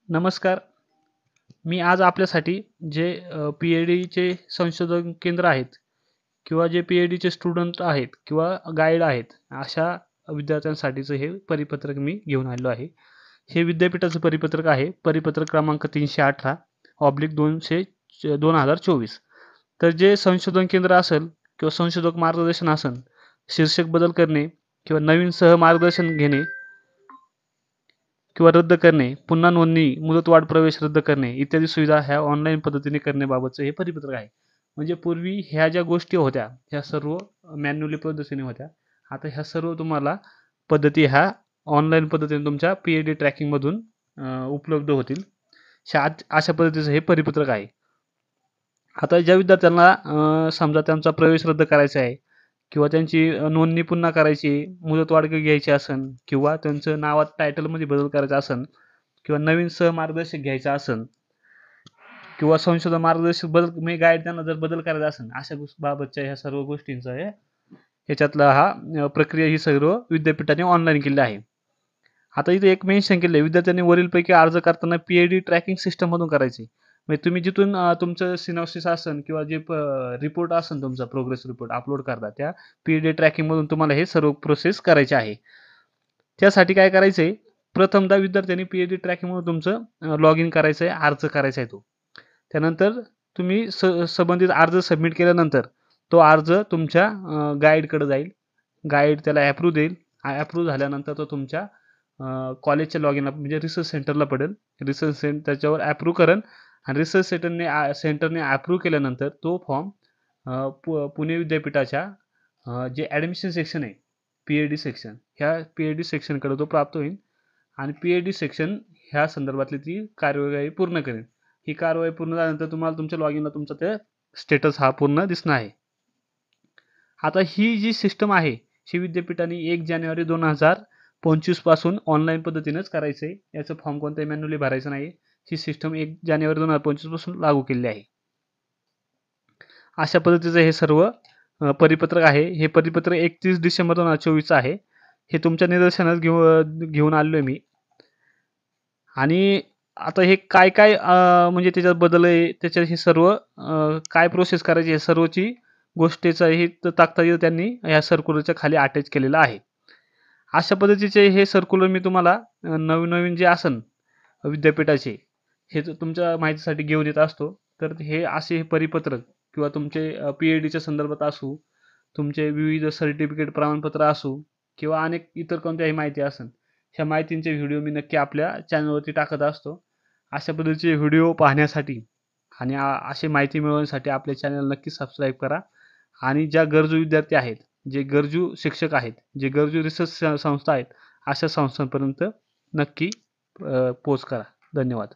नमस्कार. मी आज आपल्यासाठी जे पी-एच-डीचे संशोधन केंद्र आहेत किंवा जे पी-एच-डीचे स्टुडंट आहेत किंवा गाईड आहेत, अशा विद्यार्थ्यांसाठीचं हे परिपत्रक मी घेऊन आलेलो आहे. हे विद्यापीठाचं परिपत्रक आहे. परिपत्रक क्रमांक 318/200 2024. तर जे संशोधन केंद्र असेल किंवा संशोधक मार्गदर्शन असेल, शीर्षक बदल करणे किंवा नवीन सहमार्गदर्शन घेणे किंवा रद्द करणे, पुन्हा नोंदणी, मुदतवाढ प्रवेश रद्द करणे इत्यादी सुविधा ह्या ऑनलाईन पद्धतीने करण्याबाबतचं हे परिपत्रक आहे. म्हणजे पूर्वी ह्या ज्या गोष्टी होत्या, ह्या सर्व मॅन्युअली पद्धतीने होत्या. आता ह्या सर्व तुम्हाला पद्धती ह्या ऑनलाईन पद्धतीने तुमच्या पी-एच-डी ट्रॅकिंगमधून उपलब्ध होतील. अशा पद्धतीचं हे परिपत्रक आहे. आता ज्या विद्यार्थ्यांना समजा त्यांचा प्रवेश रद्द करायचा आहे किंवा त्यांची नोंदणी पुन्हा करायची, मुदतवाढ घ्यायची असेल किंवा त्यांचं नावात टायटलमध्ये बदल करायचा असेल किंवा नवीन सहमार्गदर्शक घ्यायचा असेल किंवा संशोधन मार्गदर्शक बदल गाईड त्यांना जर बदल करायचा असेल, अशा बाबतच्या ह्या सर्व गोष्टींचा ह्याच्यातला हा प्रक्रिया ही सर्व विद्यापीठाने ऑनलाईन केली आहे. आता इथे एक मेन्शन केलं आहे, विद्यार्थ्यांनी वरीलपैकी अर्ज करताना पी-एच-डी ट्रॅकिंग सिस्टममधून करायचे. म्हणजे तुम्ही जिथून तुमचं सिनॉप्सिस असेल किंवा जे रिपोर्ट असेल तुमचा प्रोग्रेस रिपोर्ट अपलोड करता, त्या पी-एच-डी ट्रॅकिंगमधून तुम्हाला हे सर्व प्रोसेस करायचे आहे. त्यासाठी काय करायचं आहे, प्रथमतः विद्यार्थ्यांनी पी-एच-डी ट्रॅकिंगमधून तुमचं लॉग इन करायचं आहे, अर्ज करायचा आहे तो. त्यानंतर तुम्ही संबंधित अर्ज सबमिट केल्यानंतर तो अर्ज तुमच्या गाईडकडे जाईल. गाईड त्याला ॲप्रूव्ह देईल. ॲप्रूव्ह झाल्यानंतर तो तुमच्या कॉलेजच्या लॉगिनला म्हणजे रिसर्च सेंटरला पडेल. रिसर्च सेंटर त्याच्यावर ॲप्रूव्ह करेल आणि रिसर्च सेंटरने ॲप्रूव्ह केल्यानंतर तो फॉर्म पुणे विद्यापीठाच्या जे ॲडमिशन सेक्शन आहे, पी-एच-डी सेक्शन, ह्या पी-एच-डी सेक्शनकडे तो प्राप्त होईल आणि पी-एच-डी सेक्शन ह्या संदर्भातली ती कार्यवाही पूर्ण करेल. ही कारवाई पूर्ण झाल्यानंतर तुम्हाला तुमच्या लॉगिनला तुमचा ते स्टेटस हा पूर्ण दिसणार आहे. आता ही जी सिस्टम आहे, ही विद्यापीठाने 1 जानेवारी 2025 पासून ऑनलाईन पद्धतीनेच करायचं आहे. याचं फॉर्म कोणताही मॅन्युअली भरायचं नाही. ही सिस्टम 1 जानेवारी 2025 पासून लागू केलेली आहे. अशा पद्धतीचं हे सर्व परिपत्रक आहे. हे परिपत्रक 31 डिसेंबर 2024 आहे. हे तुमच्या निदर्शनास घेऊन आलेलो आहे मी. आणि आता हे काय म्हणजे त्याच्यात बदल आहे, त्याच्यात हे सर्व काय प्रोसेस करायची हे सर्वची गोष्टीचा हे तक्ता त्यांनी ह्या सर्क्युलरच्या खाली अटॅच केलेला आहे. अशा पद्धतीचे हे सर्क्युलर मी तुम्हाला नवीन जे असन विद्यापीठाचे हे तुमच्या माहितीसाठी घेऊन येत असतो. तर हे असे हे परिपत्रक किंवा तुमचे पी-एच-डीच्या संदर्भात असू, तुमचे विविध सर्टिफिकेट प्रमाणपत्र असू किंवा अनेक इतर कोणत्याही माहिती असेल, ह्या माहितींचे व्हिडिओ मी नक्की आपल्या चॅनलवरती टाकत असतो. अशा पद्धतीचे व्हिडिओ पाहण्यासाठी आणि अशी माहिती मिळवण्यासाठी आपल्या चॅनल नक्की सबस्क्राईब करा. आणि ज्या गरजू विद्यार्थी आहेत, जे गरजू शिक्षक आहेत, जे गरजू रिसर्च संस्था आहेत, अशा संस्थांपर्यंत नक्की पोच करा. धन्यवाद.